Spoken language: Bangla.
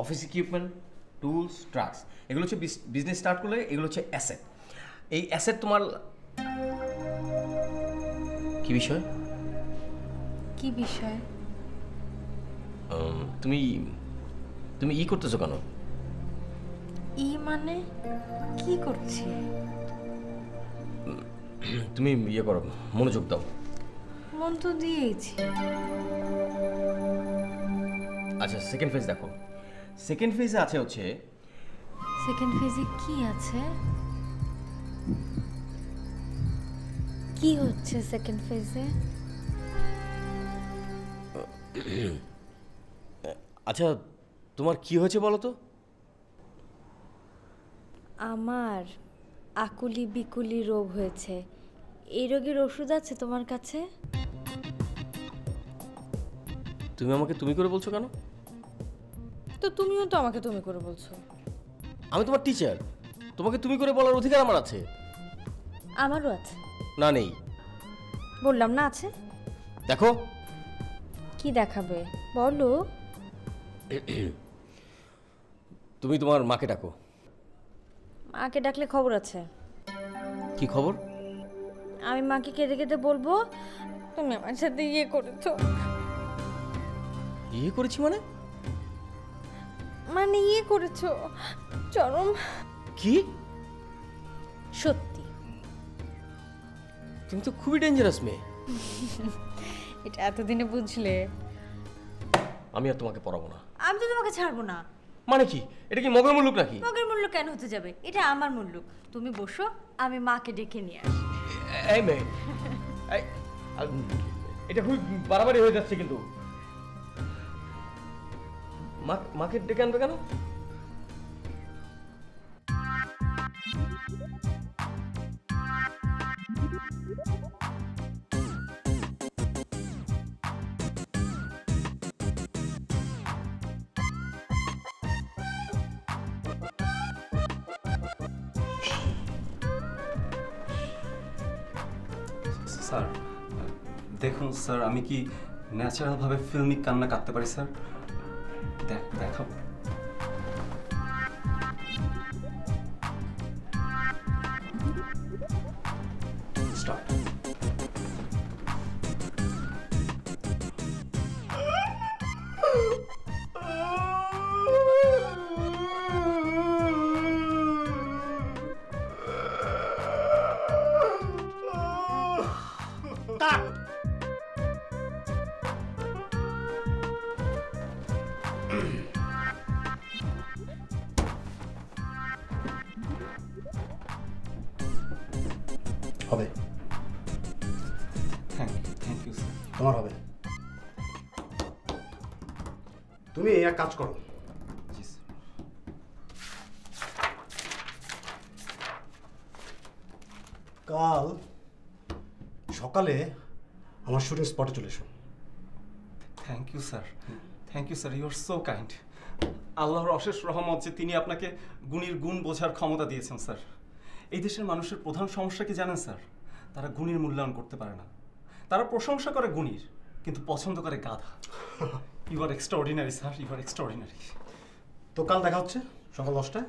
অফিস ইকুইপমেন্ট, টুলস, ট্রাকস, এগুলো হচ্ছে বিজনেস স্টার্ট করলে এগুলো হচ্ছে অ্যাসেট। এই অ্যাসেট তোমার কি বিষয়? কি বিষয়? তুমি তুমি করতেছো কেন? মানে কি করছি? তুমি করো, মনোযোগ দাও। মন তো দিয়েছি। আচ্ছা, সেকেন্ড ফেজ দেখো। সেকেন্ড ফেজে আছে হচ্ছে সেকেন্ড ফেজে কি আছে? কি হচ্ছে সেকেন্ড ফেজে? আচ্ছা, তোমার কি হয়েছে বলো তো? আমার আকুলি বিকুলি রোগ হয়েছে। এই রোগের ওষুধ আছে তোমার কাছে? তুমি আমাকে তুমি করে বলছো কেন? তো তুমিও তো আমাকে তুমি করে বলছো। আমি তোমার টিচার, তোমাকে তুমি করে বলার অধিকার আমার আছে। আমারও আছে। না, নেই। বললাম না আছে। দেখো। কি দেখাবে বলো? তুমি তোমার মাকে ডাকো। মাকে ডাকলে খবর আছে। কি খবর? আমি মাকে কেঁদে কেঁদে বলবো তুমি আমার সাথে করেছো। করেছি মানে? মানে করেছো চরম। কি? সত্যি। তুমি তো খুবই ডেঞ্জারাস মেয়ে। এটা এতদিনে বুঝলে? আমি আর তোমাকে পড়াবো না। আমি তো তোমাকে ছাড়বো না। মানে কি? এটা কি মগের মুল্লুক নাকি? মগের মূল্য কেন হতে যাবে? এটা আমার মূল্য। তুমি বসো, আমি মাকে ডেকে নিয়ে আসি। এই মেয়ে, এটা খুবই বাড়াবাড়ি হয়ে যাচ্ছে কিন্তু। মাকে ডেকে আনবে কেন? স্যার দেখুন স্যার, আমি কি ন্যাচারালভাবে ফিল্মিক কান্না কাঁদতে পারি স্যার? দেখাবো। স্টার্ট। হবে। Thank you sir. তোমার হবে। তুমি এক কাজ করো, জি স্যার। কাল সকালে আমার শুটিং স্পটে চলে এসো। Thank you sir, thank you sir, you are so kind. আল্লাহর অশেষ রহমত যে তিনি আপনাকে গুণীর গুণ বোঝার ক্ষমতা দিয়েছেন স্যার। এই দেশের মানুষের প্রধান সমস্যা কি জানেন স্যার? তারা গুণীর মূল্যায়ন করতে পারে না। তারা প্রশংসা করে গুণীর, কিন্তু পছন্দ করে গাধা। You are extraordinary sir, you are extraordinary. তো কাল দেখা হচ্ছে সকাল 10টায়।